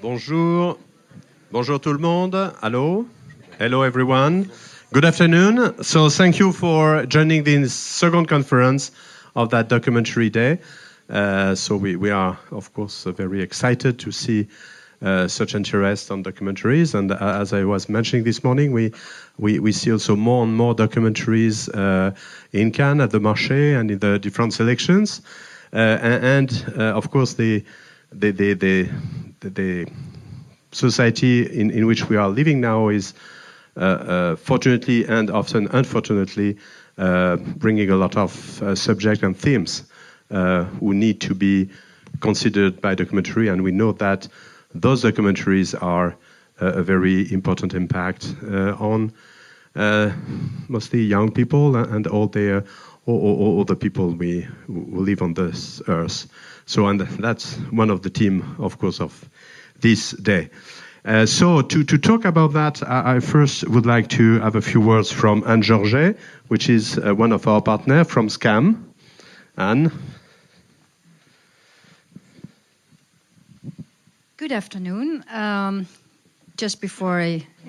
Bonjour. Bonjour tout le monde. Hello. Hello everyone. Good afternoon. So thank you for joining this second conference of that documentary day. So we are, of course, very excited to see such interest on documentaries. And as I was mentioning this morning, we see also more and more documentaries in Cannes at the Marché and in the different selections. Of course, the society in which we are living now is fortunately and often unfortunately bringing a lot of subjects and themes who need to be considered by documentary, and we know that those documentaries are a very important impact on mostly young people and all the people who live on this earth. So, and that's one of the theme, of course, of this day. So to talk about that, I first would like to have a few words from Anne Georget, which is one of our partners from SCAM. Anne? Good afternoon. Just before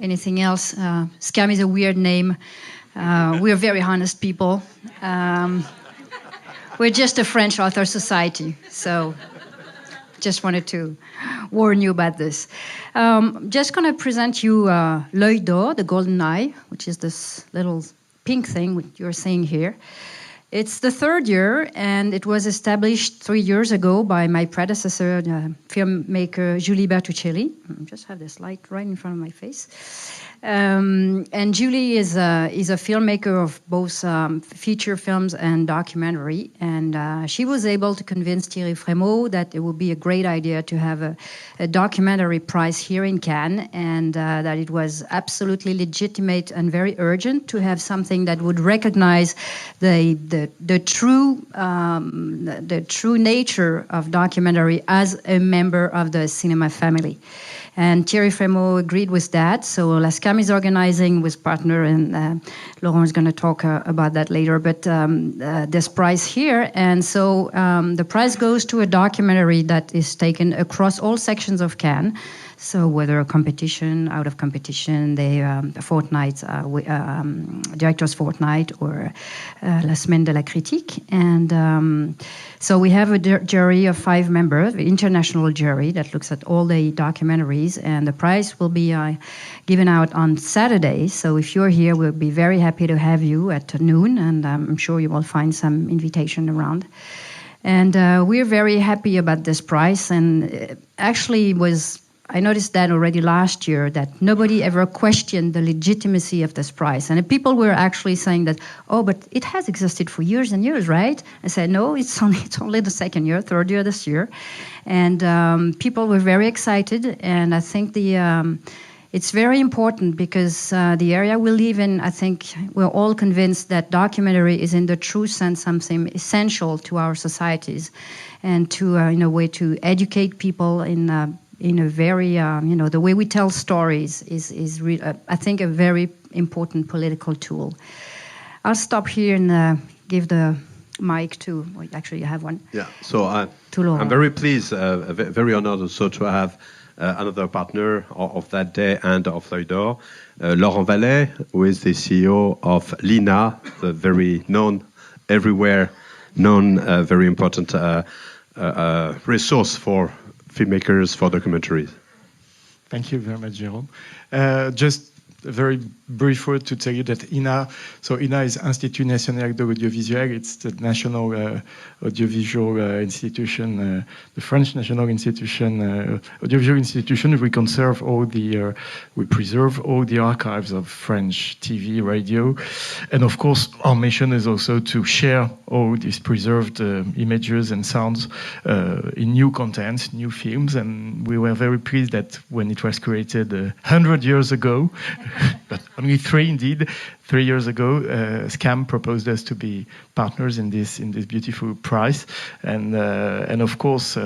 anything else, SCAM is a weird name. We're very honest people. We're just a French author society, so just wanted to warn you about this. Just going to present you L'œil d'or, the Goldeneye, which is this little pink thing which you're seeing here. It's the third year, and it was established 3 years ago by my predecessor, filmmaker Julie Bertuccelli. I just have this light right in front of my face. And Julie is a filmmaker of both feature films and documentary, and she was able to convince Thierry Frémaux that it would be a great idea to have a documentary prize here in Cannes, and that it was absolutely legitimate and very urgent to have something that would recognize the true nature of documentary as a member of the cinema family. And Thierry Frémaux agreed with that. So La SCAM is organizing with partner, and Laurent is going to talk about that later, but this prize here. And so the prize goes to a documentary that is taken across all sections of Cannes. So whether a competition, out of competition, the fortnight, director's fortnight, or La Semaine de la Critique. And so we have a jury of 5 members, the international jury that looks at all the documentaries, and the prize will be given out on Saturday. So if you're here, we'll be very happy to have you at noon, and I'm sure you will find some invitation around. And we're very happy about this prize, and it actually I noticed that already last year, that nobody ever questioned the legitimacy of this prize. And people were actually saying that, oh, but it has existed for years and years, right? I said, no, it's only the third year this year. And people were very excited. And I think it's very important because the area we live in, I think we're all convinced that documentary is in the true sense something essential to our societies, and to, in a way, to educate people in a very, the way we tell stories is I think, a very important political tool. I'll stop here and give the mic to, actually you have one. Yeah, so I'm very pleased, very honored also to have another partner of that day and of L'œil d'or, Laurent Vallet, who is the CEO of l'INA, the very known, everywhere known, very important resource for filmmakers, for documentaries. Thank you very much, Jérôme. Just a very brief word to tell you that INA, so INA is Institut National de l'Audiovisuel. It's the national audiovisual institution, the French national institution, audiovisual institution. We conserve we preserve all the archives of French TV, radio, and of course, our mission is also to share all these preserved images and sounds in new content, new films. And we were very pleased that when it was created 100 years ago, but only 3 indeed. 3 years ago, SCAM proposed us to be partners in this beautiful prize, and of course,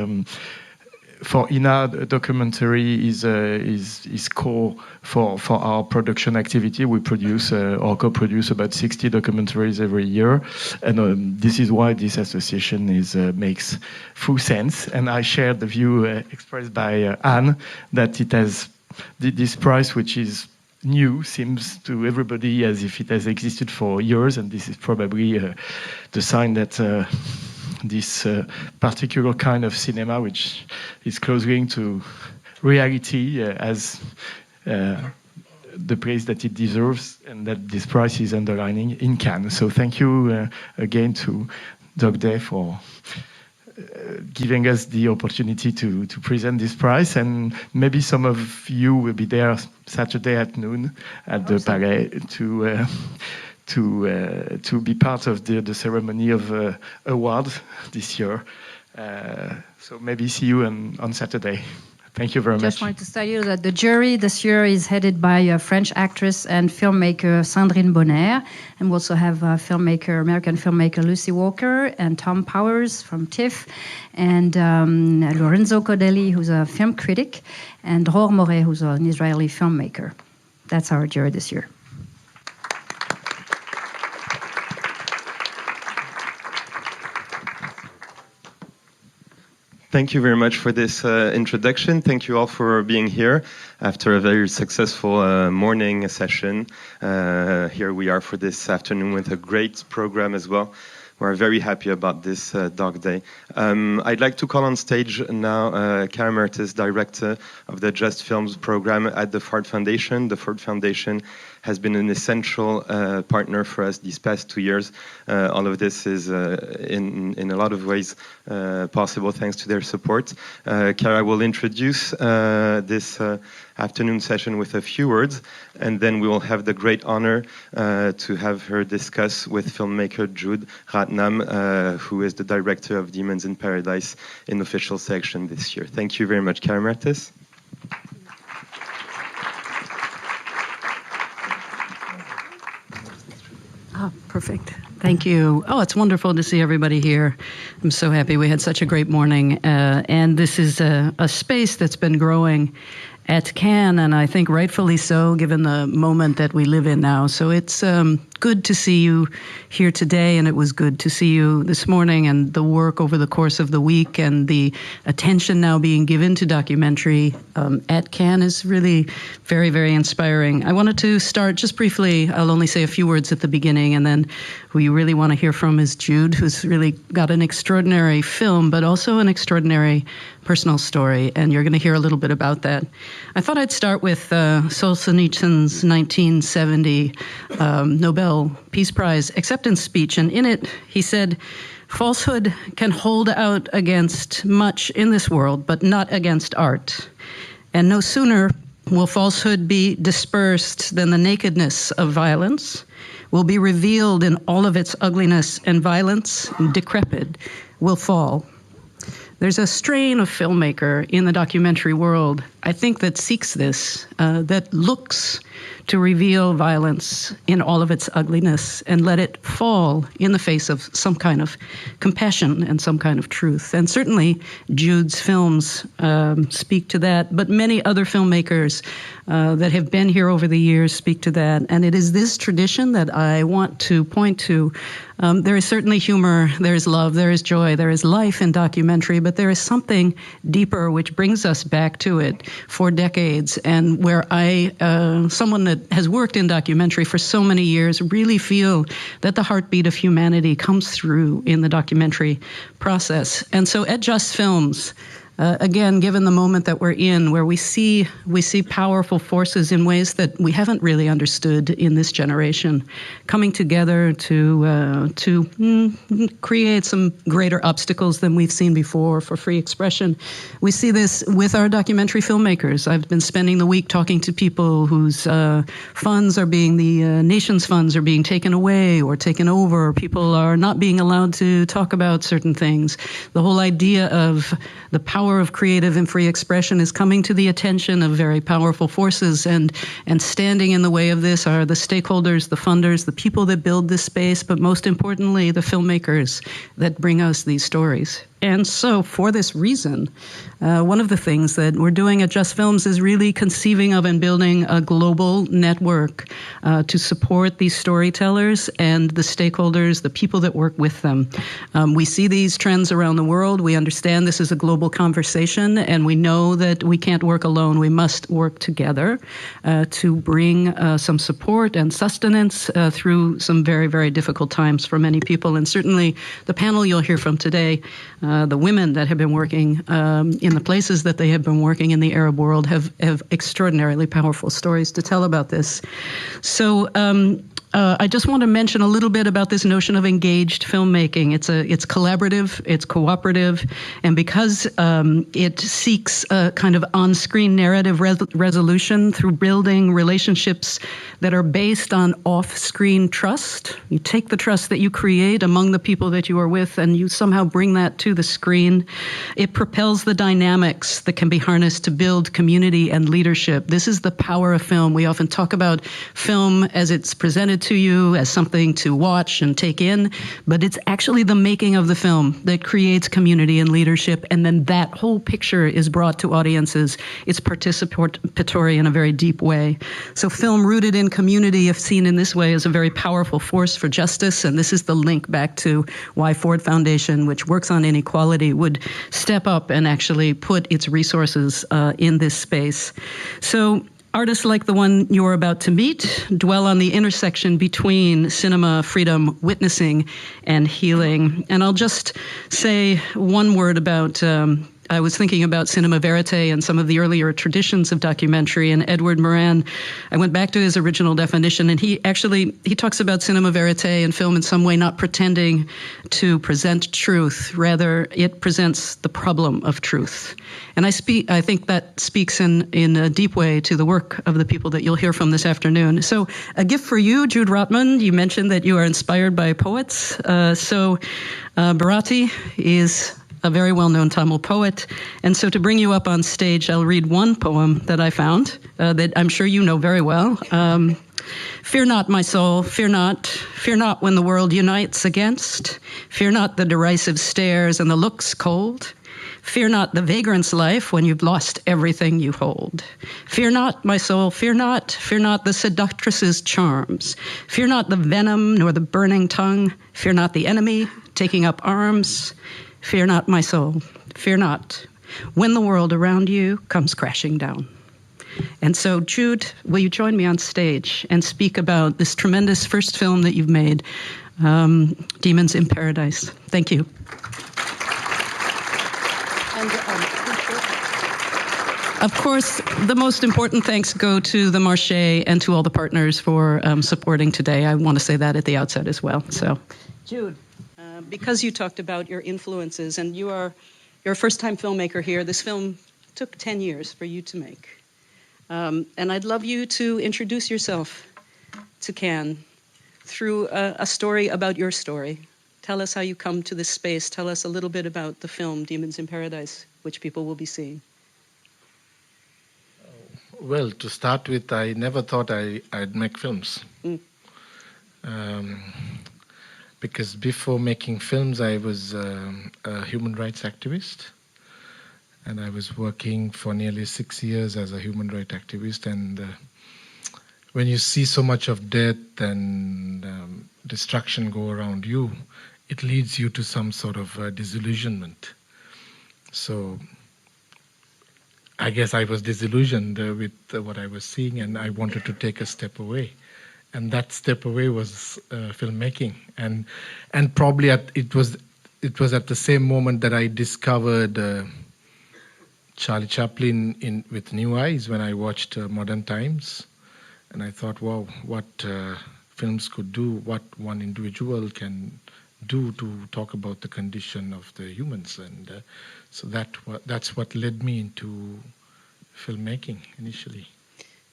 for INA, the documentary is core for our production activity. We produce or co-produce about 60 documentaries every year, and this is why this association makes full sense. And I share the view expressed by Anne that it has this prize, which is new, seems to everybody as if it has existed for years, and this is probably the sign that this particular kind of cinema, which is closely to reality, has the place that it deserves, and that this prize is underlining in Cannes. So thank you again to Doc Day for giving us the opportunity to present this prize, and maybe some of you will be there Saturday at noon at the Palais to be part of the ceremony of awards this year. So maybe see you on Saturday. Thank you very much. Just wanted to tell you that the jury this year is headed by a French actress and filmmaker Sandrine Bonner, and we also have American filmmaker Lucy Walker and Tom Powers from TIFF, and Lorenzo Codelli, who's a film critic, and Dror Moreh, who's an Israeli filmmaker. That's our jury this year. Thank you very much for this introduction. Thank you all for being here after a very successful morning session. Here we are for this afternoon with a great program as well. We're very happy about this Dog Day. I'd like to call on stage now Cara Mertes, director of the JustFilms program at the Ford Foundation. The Ford Foundation has been an essential partner for us these past 2 years. All of this is in a lot of ways possible thanks to their support. Cara will introduce this afternoon session with a few words, and then we will have the great honor to have her discuss with filmmaker Jude Ratnam, who is the director of Demons in Paradise in official section this year. Thank you very much, Cara Mertes. Oh, perfect. Thank you. Oh, it's wonderful to see everybody here. I'm so happy we had such a great morning. And this is a space that's been growing at Cannes, and I think rightfully so, given the moment that we live in now. So it's good to see you here today, and it was good to see you this morning, and the work over the course of the week and the attention now being given to documentary at Cannes is really very, very inspiring. I wanted to start just briefly. I'll only say a few words at the beginning, and then who you really want to hear from is Jude, who's really got an extraordinary film, but also an extraordinary personal story, and you're going to hear a little bit about that. I thought I'd start with Solzhenitsyn's 1970 Nobel Peace Prize acceptance speech, and in it he said, "Falsehood can hold out against much in this world, but not against art. And no sooner will falsehood be dispersed than the nakedness of violence will be revealed in all of its ugliness, and violence, decrepit, will fall." There's a strain of filmmaker in the documentary world, I think, that seeks this, that looks to reveal violence in all of its ugliness and let it fall in the face of some kind of compassion and some kind of truth. And certainly Jude's films speak to that, but many other filmmakers that have been here over the years speak to that. And it is this tradition that I want to point to. There is certainly humor, there is love, there is joy, there is life in documentary, but there is something deeper which brings us back to it for decades, and where I, someone that has worked in documentary for so many years, really feel that the heartbeat of humanity comes through in the documentary process. And so at JustFilms, again, given the moment that we're in, where we see powerful forces in ways that we haven't really understood in this generation, coming together to create some greater obstacles than we've seen before for free expression. We see this with our documentary filmmakers. I've been spending the week talking to people whose funds are being, the nation's funds are being taken away or taken over. People are not being allowed to talk about certain things. The whole idea of the power of creative and free expression is coming to the attention of very powerful forces, and standing in the way of this are the stakeholders, the funders, the people that build this space, but most importantly, the filmmakers that bring us these stories. And so for this reason, one of the things that we're doing at JustFilms is really conceiving of and building a global network to support these storytellers and the stakeholders, the people that work with them. We see these trends around the world. We understand this is a global conversation, and we know that we can't work alone. We must work together to bring some support and sustenance through some very, very difficult times for many people. And certainly the panel you'll hear from today, the women that have been working in the places that they have been working in the Arab world have extraordinarily powerful stories to tell about this. So I just want to mention a little bit about this notion of engaged filmmaking. It's collaborative, it's cooperative, and because it seeks a kind of on-screen narrative resolution through building relationships that are based on off-screen trust. You take the trust that you create among the people that you are with, and you somehow bring that to the screen. It propels the dynamics that can be harnessed to build community and leadership. This is the power of film. We often talk about film as it's presented to you as something to watch and take in, but it's actually the making of the film that creates community and leadership, and then that whole picture is brought to audiences. It's participatory in a very deep way. So film rooted in community, if seen in this way, is a very powerful force for justice, and this is the link back to why Ford Foundation, which works on inequality, would step up and actually put its resources in this space. So artists like the one you're about to meet dwell on the intersection between cinema, freedom, witnessing, and healing. And I'll just say one word about I was thinking about cinema verite and some of the earlier traditions of documentary, and Edward Morin, I went back to his original definition, and he talks about cinema verite and film in some way not pretending to present truth, rather it presents the problem of truth. And I think that speaks in a deep way to the work of the people that you'll hear from this afternoon. So a gift for you, Jude Ratnam. You mentioned that you are inspired by poets. Bharati is a very well-known Tamil poet. And so to bring you up on stage, I'll read one poem that I found that I'm sure you know very well. Fear not, my soul, fear not when the world unites against. Fear not the derisive stares and the looks cold. Fear not the vagrant's life when you've lost everything you hold. Fear not, my soul, fear not the seductress's charms. Fear not the venom nor the burning tongue. Fear not the enemy taking up arms. Fear not, my soul, fear not, when the world around you comes crashing down. And so, Jude, will you join me on stage and speak about this tremendous first film that you've made, Demons in Paradise? Thank you. And, of course, the most important thanks go to the Marché and to all the partners for supporting today. I want to say that at the outset as well. So, Jude. Because you talked about your influences, and you're a first-time filmmaker here, this film took 10 years for you to make. And I'd love you to introduce yourself to Cannes through a story about your story. Tell us how you come to this space. Tell us a little bit about the film Demons in Paradise, which people will be seeing. Well, to start with, I never thought I'd make films. Because before making films, I was a human rights activist. And I was working for nearly 6 years as a human rights activist. And when you see so much of death and destruction go around you, it leads you to some sort of disillusionment. So I guess I was disillusioned with what I was seeing, and I wanted to take a step away. And that step away was filmmaking, and probably it was at the same moment that I discovered Charlie Chaplin with new eyes when I watched Modern Times, and I thought, wow, what films could do, what one individual can do to talk about the condition of the humans, and so that's what led me into filmmaking initially.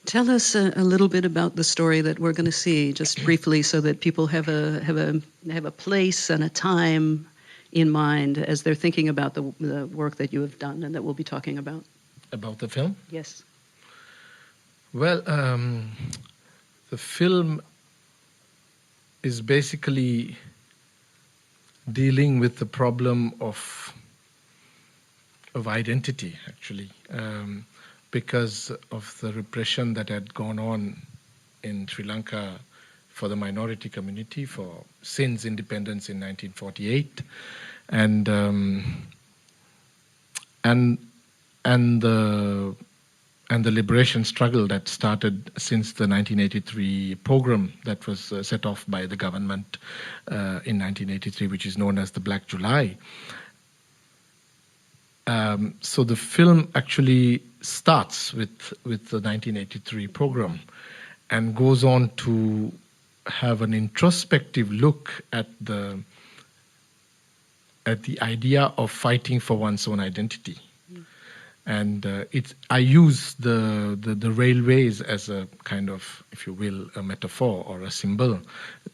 Tell us a little bit about the story that we're going to see, just briefly, so that people have a place and a time in mind as they're thinking about the work that you have done and that we'll be talking about. About the film? Yes. Well, the film is basically dealing with the problem of identity, actually, because of the repression that had gone on in Sri Lanka for the minority community since independence in 1948, and the liberation struggle that started since the 1983 pogrom that was set off by the government in 1983, which is known as the Black July. So the film actually starts with the 1983 pogrom and goes on to have an introspective look at the idea of fighting for one's own identity. And I use the railways as a kind of, if you will, a metaphor or a symbol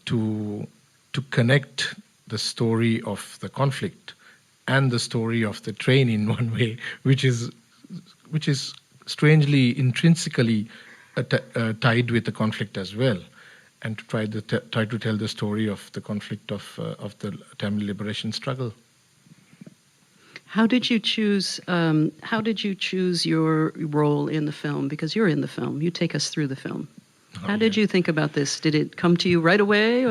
to connect the story of the conflict and the story of the train in one way, which is strangely intrinsically tied with the conflict as well, and to try to tell the story of the conflict of the Tamil liberation struggle. How did you choose your role in the film? Because you're in the film. You take us through the film. How did you think about this? Did it come to you right away?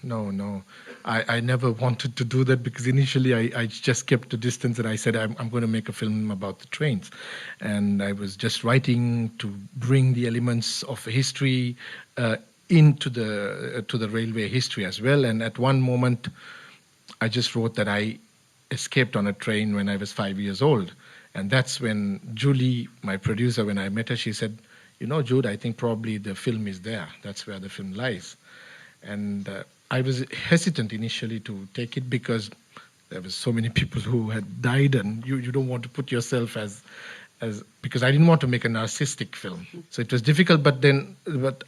No. I never wanted to do that, because initially I just kept a distance, and I said I'm going to make a film about the trains. And I was just writing to bring the elements of history into the railway history as well. And at one moment, I just wrote that I escaped on a train when I was 5 years old. And that's when Julie, my producer, when I met her, she said, Jude, I think probably the film is there. That's where the film lies. And I was hesitant initially to take it, because there was so many people who had died, and you don't want to put yourself as because I didn't want to make a narcissistic film. So it was difficult, but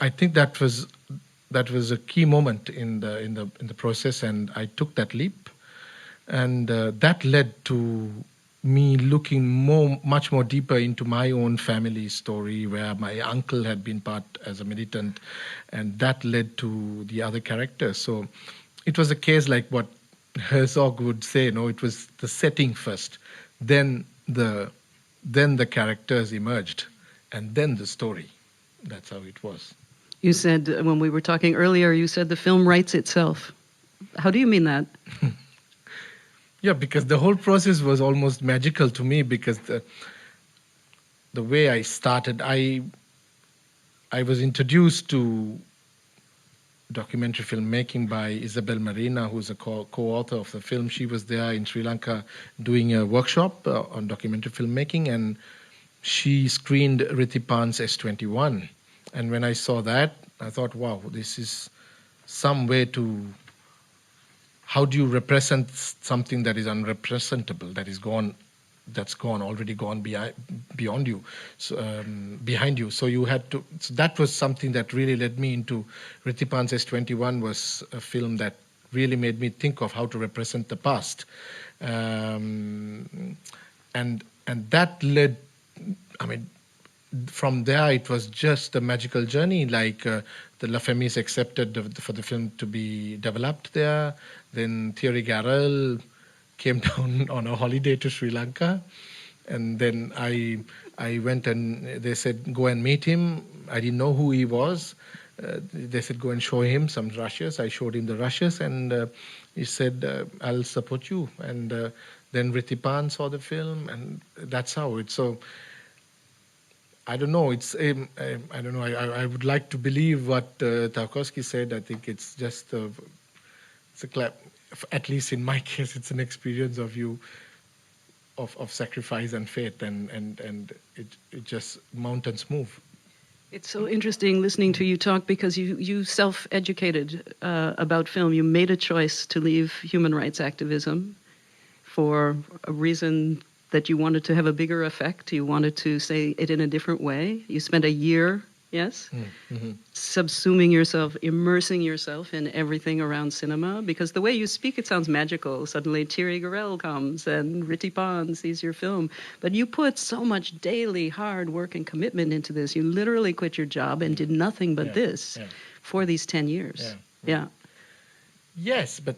I think that was a key moment in the process, and I took that leap. And that led to me looking much more deeper into my own family story, where my uncle had been part as a militant, and that led to the other characters. So it was a case like what Herzog would say, it was the setting first, then the characters emerged, and then the story. That's how it was. You said, when we were talking earlier, you said the film writes itself. How do you mean that? Yeah, because the whole process was almost magical to me, because the way I started, I was introduced to documentary filmmaking by Isabel Marina, who's a co-author of the film. She was there in Sri Lanka doing a workshop on documentary filmmaking, and she screened Rithipan's S21. And when I saw that, I thought, wow, this is some way to... How do you represent something that is unrepresentable, already gone beyond you, behind you? So you had to. So that was something that really led me into Rithipan's S21. Was a film that really made me think of how to represent the past, and that led. I mean, from there it was just a magical journey. Like the La Femis accepted for the film to be developed there. Then Thierry Garrel came down on a holiday to Sri Lanka, and then I went, and they said, go and meet him. I didn't know who he was. They said, go and show him some rushes. I showed him the rushes, and he said, I'll support you. And then Rithipan saw the film, and that's how it's. So I don't know. I don't know. I would like to believe what Tarkovsky said. I think it's just it's a clap. At least in my case, it's an experience of sacrifice and faith, and it just mountains move. It's so interesting listening to you talk, because you self-educated about film. You made a choice to leave human rights activism for a reason that you wanted to have a bigger effect. You wanted to say it in a different way. You spent a year, yes, subsuming yourself, immersing yourself in everything around cinema, because the way you speak, it sounds magical. Suddenly Thierry Garrel comes and Rithipan sees your film. But you put so much daily hard work and commitment into this. You literally quit your job and did nothing but this for these 10 years. Yeah. Yes, but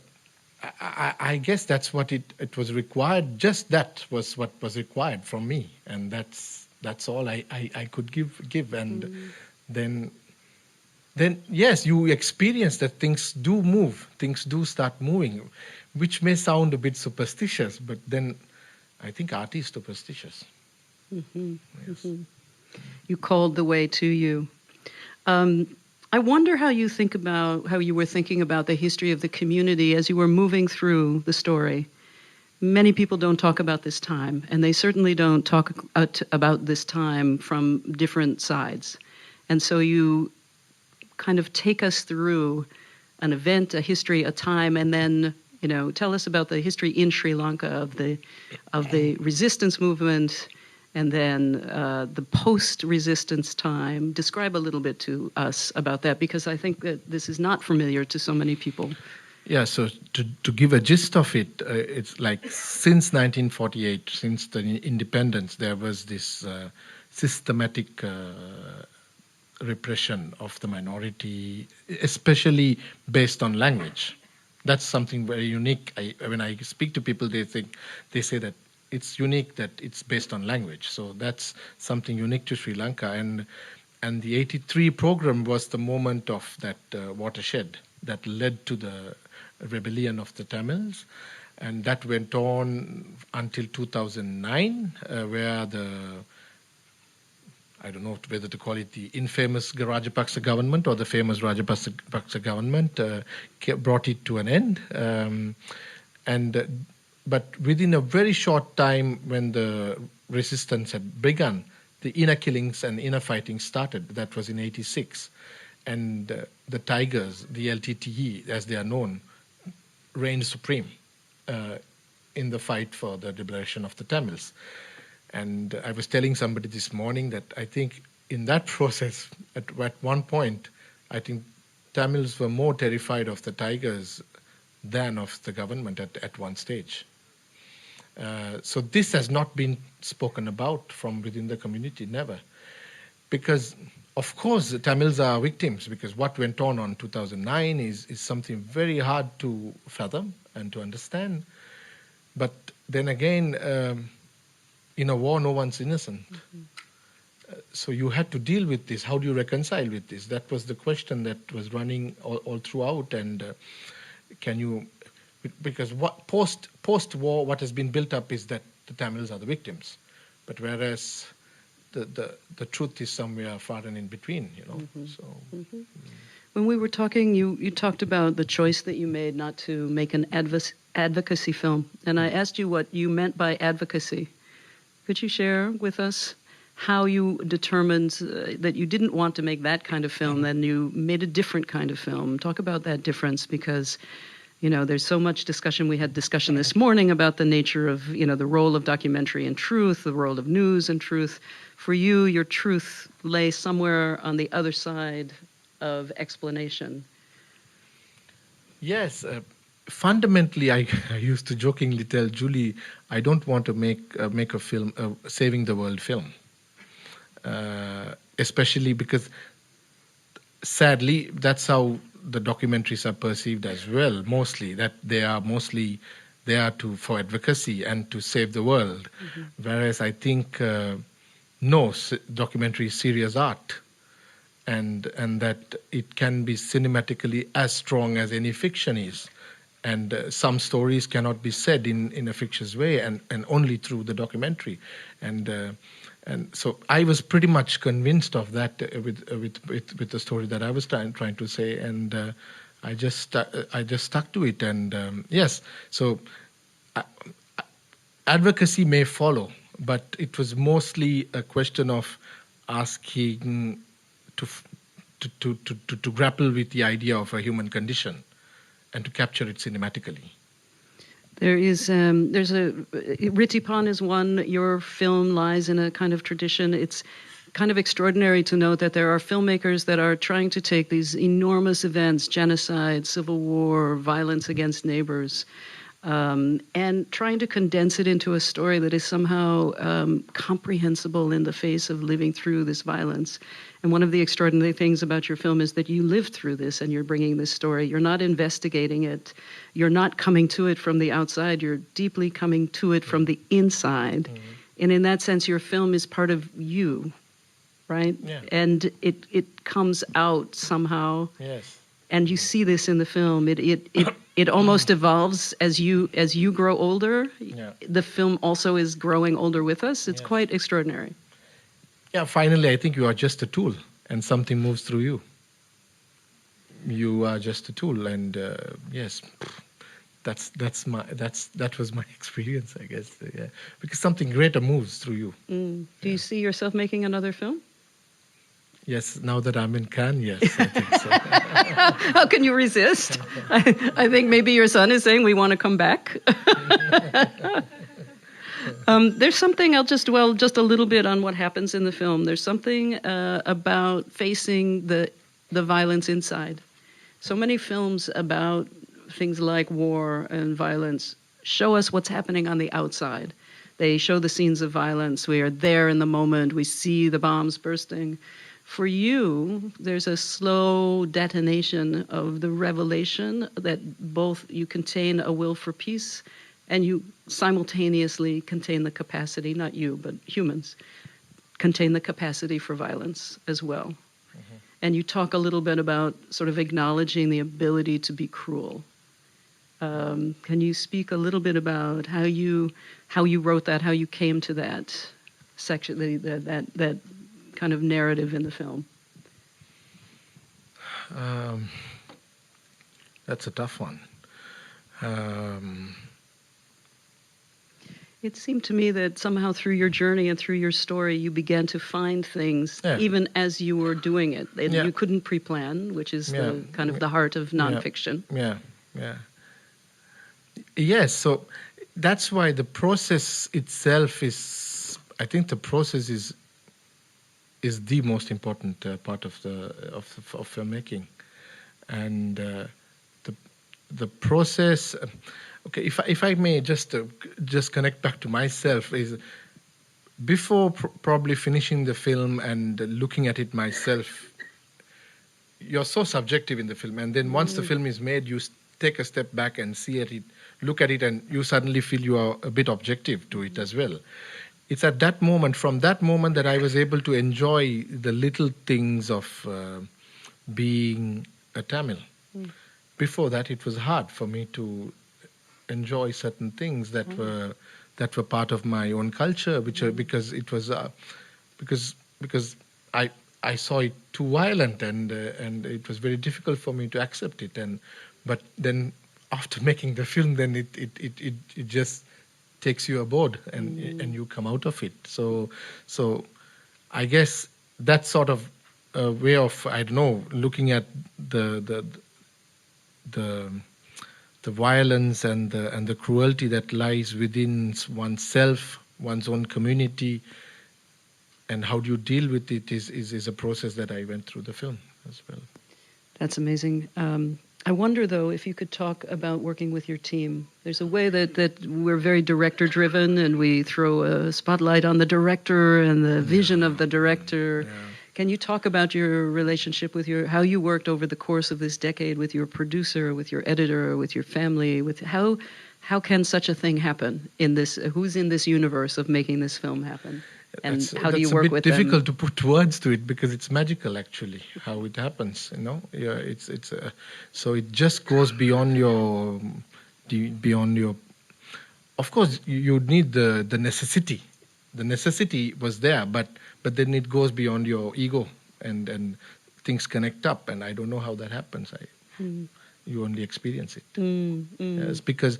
I guess that's what it was required. Just that was what was required from me, and that's all I could give. And then yes, you experience that things do move, things do start moving, which may sound a bit superstitious, but then I think art is superstitious. Mm-hmm. Yes. Mm-hmm. You called the way to you. I wonder how you were thinking about the history of the community as you were moving through the story. Many people don't talk about this time, and they certainly don't talk about this time from different sides. And so you kind of take us through an event, a history, a time, and then tell us about the history in Sri Lanka of the resistance movement, and then the post-resistance time. Describe a little bit to us about that, because I think that this is not familiar to so many people. Yeah, so to give a gist of it, it's like since 1948, since the independence, there was this systematic repression of the minority, especially based on language. That's something very unique. When I speak to people, they say that it's unique that it's based on language. So that's something unique to Sri Lanka. And the 83 program was the moment of that watershed that led to the rebellion of the Tamils. And that went on until 2009, where I don't know whether to call it the infamous Rajapaksa government or the famous Rajapaksa government brought it to an end. But within a very short time, when the resistance had begun, the inner killings and inner fighting started. That was in 86. And the Tigers, the LTTE, as they are known, reigned supreme in the fight for the liberation of the Tamils. And I was telling somebody this morning that I think in that process, at one point, I think Tamils were more terrified of the Tigers than of the government at one stage. So this has not been spoken about from within the community, never. Because, of course, the Tamils are victims, because what went on 2009 is something very hard to fathom and to understand. But then again, in a war, no one's innocent. Mm-hmm. So you had to deal with this. How do you reconcile with this? That was the question that was running all throughout. And can you... Because post-war, what has been built up is that the Tamils are the victims, but whereas the truth is somewhere far and in between, Mm-hmm. So, mm-hmm. When we were talking, you talked about the choice that you made not to make an advocacy film, and I asked you what you meant by advocacy. Could you share with us how you determined that you didn't want to make that kind of film, then you made a different kind of film? Talk about that difference, because there's so much discussion. We had discussion this morning about the nature of, the role of documentary and truth, the role of news and truth. For you, your truth lay somewhere on the other side of explanation. Yes. Fundamentally, I used to jokingly tell Julie, I don't want to make a film, saving the world film. Especially because, sadly, that's how the documentaries are perceived as well, mostly, that they are mostly there for advocacy and to save the world. Mm-hmm. Whereas I think, documentary is serious art, and that it can be cinematically as strong as any fiction is. And some stories cannot be said in a fictitious way, and only through the documentary. And so I was pretty much convinced of that with the story that I was trying to say, and I just stuck to it. And yes, so advocacy may follow, but it was mostly a question of asking to grapple with the idea of a human condition and to capture it cinematically. There's Ritipan is one. Your film lies in a kind of tradition. It's kind of extraordinary to note that there are filmmakers that are trying to take these enormous events, genocide, civil war, violence against neighbors, and trying to condense it into a story that is somehow comprehensible in the face of living through this violence. And one of the extraordinary things about your film is that you lived through this and you're bringing this story. You're not investigating it. You're not coming to it from the outside. You're deeply coming to it from the inside. Mm-hmm. And in that sense, your film is part of you, right? Yeah. And it comes out somehow. Yes. And you see this in the film. It almost evolves as you grow older. Yeah. The film also is growing older with us. It's quite extraordinary. Yeah, finally, I think you are just a tool, and something moves through you. You are just a tool, and yes, that was my experience, I guess. Yeah, because something greater moves through you. Do you see yourself making another film? Yes, now that I'm in Cannes, yes, I think so. How can you resist? I think maybe your son is saying we want to come back. There's something, I'll just dwell just a little bit on what happens in the film. There's something about facing the violence inside. So many films about things like war and violence show us what's happening on the outside. They show the scenes of violence. We are there in the moment. We see the bombs bursting. For you, there's a slow detonation of the revelation that both you contain a will for peace and you simultaneously contain the capacity, not you, but humans, contain the capacity for violence as well. Mm-hmm. And you talk a little bit about sort of acknowledging the ability to be cruel. Can you speak a little bit about how you wrote that, how you came to that section, that kind of narrative in the film? That's a tough one. It seemed to me that somehow through your journey and through your story, you began to find things even as you were doing it. You couldn't pre-plan, which is the kind of the heart of nonfiction. Yes, so that's why the process itself is, I think the process is the most important part of filmmaking. And the process... Okay, if I may just connect back to myself, is before probably finishing the film and looking at it myself, you're so subjective in the film, and then once the film is made, you take a step back and look at it, and you suddenly feel you are a bit objective to it as well. It's at that moment, from that moment, that I was able to enjoy the little things of being a Tamil. Before that, it was hard for me to enjoy certain things that were part of my own culture, because it was because I saw it too violent, and it was very difficult for me to accept it. But then after making the film, then it just takes you aboard, and you come out of it. So I guess that sort of way of, I don't know, looking at the violence and the cruelty that lies within oneself, one's own community, and how do you deal with it is a process that I went through the film as well. That's amazing. I wonder, though, if you could talk about working with your team. There's a way that we're very director-driven, and we throw a spotlight on the director and the vision of the director. Yeah. Can you talk about your relationship with how you worked over the course of this decade with your producer, with your editor, with your family, with how can such a thing happen who's in this universe of making this film happen? And how do you work with them? It's difficult to put words to it, because it's magical, actually, how it happens, Yeah, so it just goes beyond your. Of course, you need the necessity. The necessity was there, but then it goes beyond your ego, and things connect up, and I don't know how that happens. You only experience it. Yes, because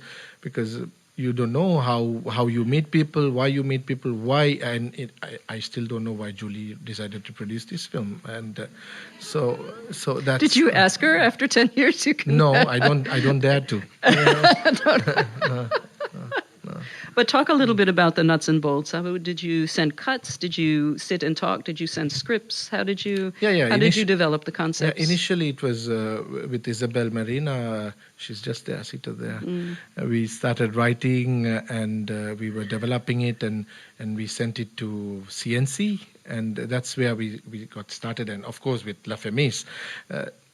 you don't know how you meet people, why you meet people, why, and I still don't know why Julie decided to produce this film, and so that's. Did you ask her after 10 years? No, I don't dare to. No. But talk a little bit about the nuts and bolts. How did you send cuts? Did you sit and talk? Did you send scripts? How did you how did you develop the concepts? Initially, it was with Isabel Marina. She's just there, seated there. We started writing and we were developing it, and we sent it to CNC, and that's where we got started. And of course, with La Femis.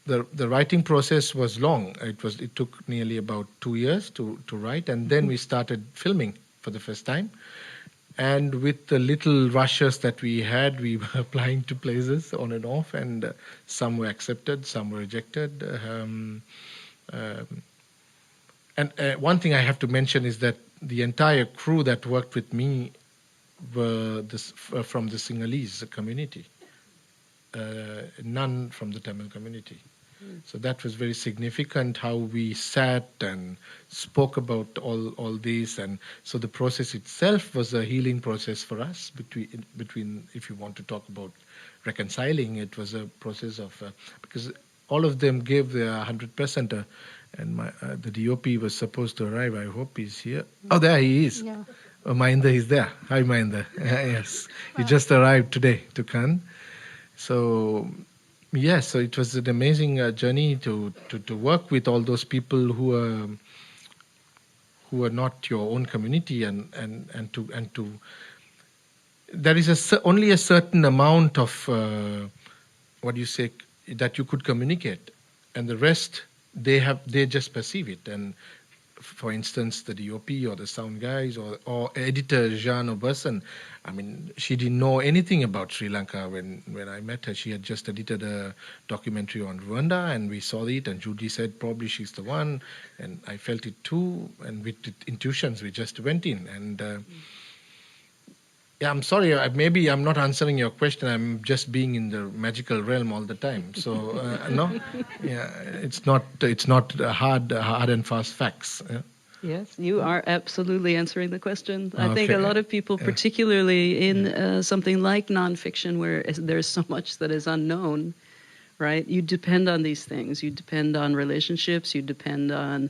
The writing process was long. It took nearly about 2 years to write, and then we started filming for the first time. And with the little rushes that we had, we were applying to places on and off, and some were accepted, some were rejected. And one thing I have to mention is that the entire crew that worked with me were from the Sinhalese community, none from the Tamil community. So that was very significant, how we sat and spoke about all this. And so the process itself was a healing process for us between if you want to talk about reconciling, it was a process of, because all of them gave their 100%. And the DOP was supposed to arrive. I hope he's here. Oh, there he is. Yeah. Oh, Mahinda is there. Hi, Mahinda. Yes. He just arrived today to Cannes. So... yes, so it was an amazing journey to work with all those people who are not your own community, and to there is only a certain amount of that you could communicate, and the rest they just perceive it. And for instance, the DOP or the sound guys or editor Jean Oberson, I mean, she didn't know anything about Sri Lanka when I met her. She had just edited a documentary on Rwanda, and we saw it, and Judy said probably she's the one, and I felt it too, and with intuitions we just went in. And yeah, I'm sorry, maybe I'm not answering your question. I'm just being in the magical realm all the time. So no, yeah, it's not hard and fast facts. Yeah? Yes, you are absolutely answering the question. I think a lot of people, particularly in something like nonfiction, where there's so much that is unknown, right? You depend on these things. You depend on relationships. You depend on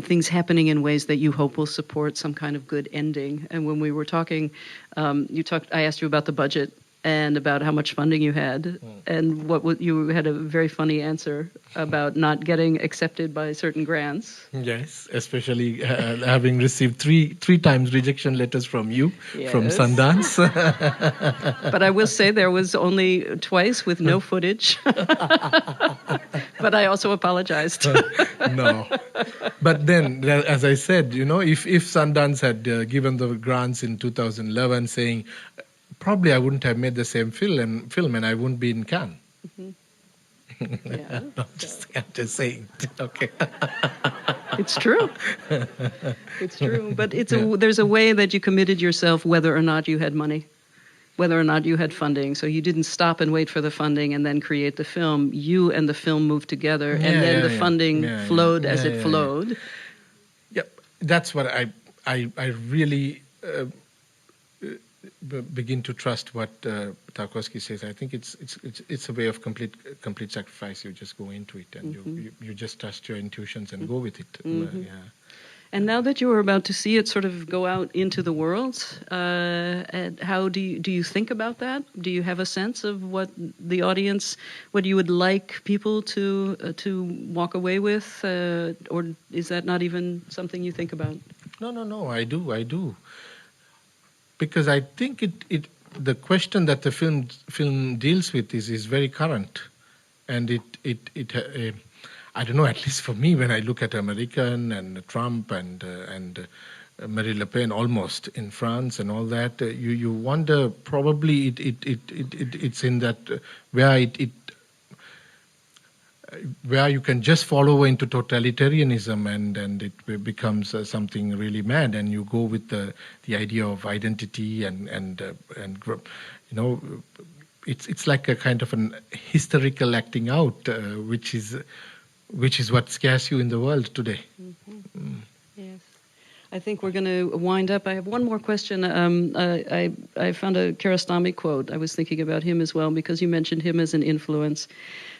things happening in ways that you hope will support some kind of good ending. And when we were talking, I asked you about the budget and about how much funding you had, and you had a very funny answer about not getting accepted by certain grants. Yes, especially having received three times rejection letters from you, from Sundance. But I will say there was only twice with no footage. But I also apologized. No. But then, as I said, if Sundance had given the grants in 2011 saying, probably I wouldn't have made the same film and I wouldn't be in Cannes. Mm-hmm. Yeah. I'm just saying. Okay. It's true. It's true. But there's a way that you committed yourself whether or not you had money, whether or not you had funding. So you didn't stop and wait for the funding and then create the film. You and the film moved together, and then the funding flowed as it flowed. Yep. That's what I really... begin to trust what Tarkovsky says. I think it's a way of complete sacrifice. You just go into it, and you just trust your intuitions and go with it. Mm-hmm. And now that you are about to see it sort of go out into the world, how do you think about that? Do you have a sense of what the audience, what you would like people to walk away with, or is that not even something you think about? No. I do. Because I think the question that the film deals with is very current, and I don't know, at least for me, when I look at American and Trump and Marine Le Pen almost in France and all that, you wonder probably it's in that where you can just follow into totalitarianism and it becomes something really mad, and you go with the idea of identity and it's like a kind of an hysterical acting out, which is what scares you in the world today. Mm-hmm. Yes. I think we're going to wind up. I have one more question. I found a Kiarostami quote. I was thinking about him as well because you mentioned him as an influence.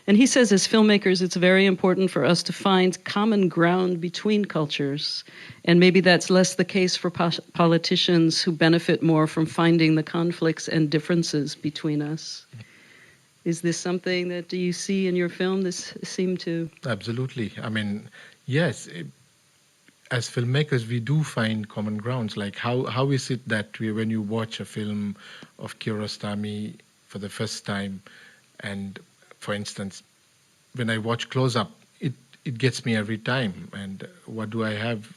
And he says, as filmmakers, it's very important for us to find common ground between cultures. And maybe that's less the case for politicians who benefit more from finding the conflicts and differences between us. Is this something that you see in your film? This seemed to... Absolutely. I mean, yes, as filmmakers, we do find common grounds. Like how is it that when you watch a film of Kiarostami for the first time, and for instance, when I watch Close Up, it gets me every time. And what do I have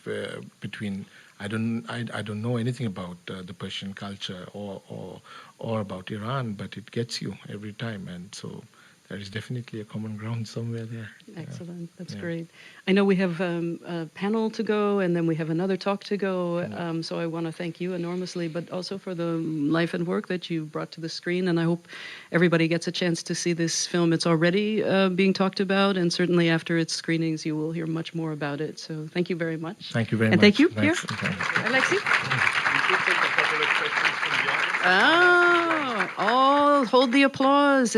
between? I don't know anything about the Persian culture or about Iran, but it gets you every time. And so there is definitely a common ground somewhere there. Excellent. That's great. I know we have a panel to go, and then we have another talk to go. So I want to thank you enormously, but also for the life and work that you brought to the screen. And I hope everybody gets a chance to see this film. It's already being talked about, and certainly after its screenings, you will hear much more about it. So thank you very much. Thank you very much. And thank you, Thanks. Pierre. Alexis? We could take a couple of questions from the audience. Hold the applause.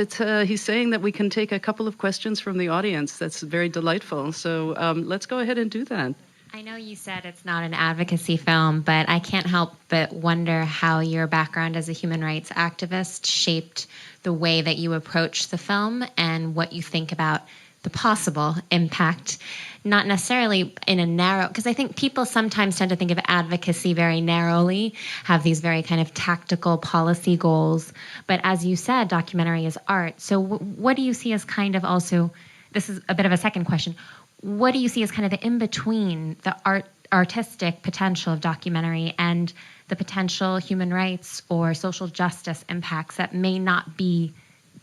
He's saying that we can take a couple of questions from the audience. That's very delightful. So let's go ahead and do that. I know you said it's not an advocacy film, but I can't help but wonder how your background as a human rights activist shaped the way that you approach the film and what you think about the possible impact, not necessarily in a narrow, because I think people sometimes tend to think of advocacy very narrowly, have these very kind of tactical policy goals. But as you said, documentary is art. So what do you see as kind of also, this is a bit of a second question, what do you see as kind of the in-between, the artistic potential of documentary and the potential human rights or social justice impacts that may not be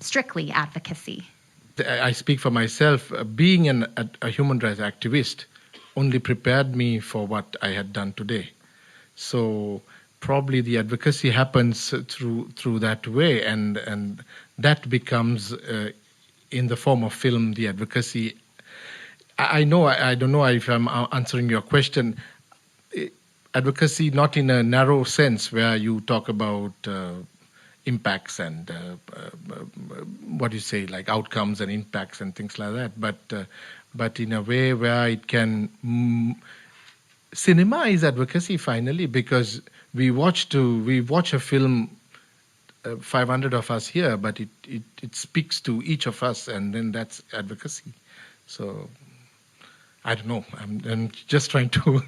strictly advocacy? I speak for myself. Being a human rights activist only prepared me for what I had done today. So probably the advocacy happens through that way, and that becomes in the form of film the advocacy. I don't know if I'm answering your question. Advocacy not in a narrow sense where you talk about impacts and what do you say, like outcomes and impacts and things like that, but in a way where it can cinema is advocacy finally, because we watch a film, 500 of us here, but it speaks to each of us, and then that's advocacy. So I don't know. I'm just trying to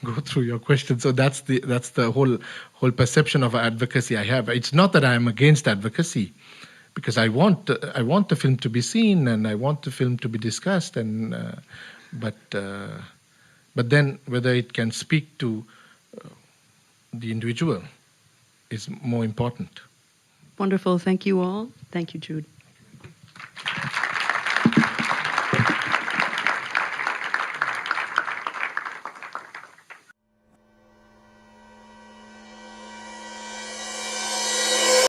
go through your question. So that's the whole perception of advocacy I have. It's not that I am against advocacy, because I want the film to be seen and I want the film to be discussed. And but then whether it can speak to the individual is more important. Wonderful. Thank you all. Thank you, Jude.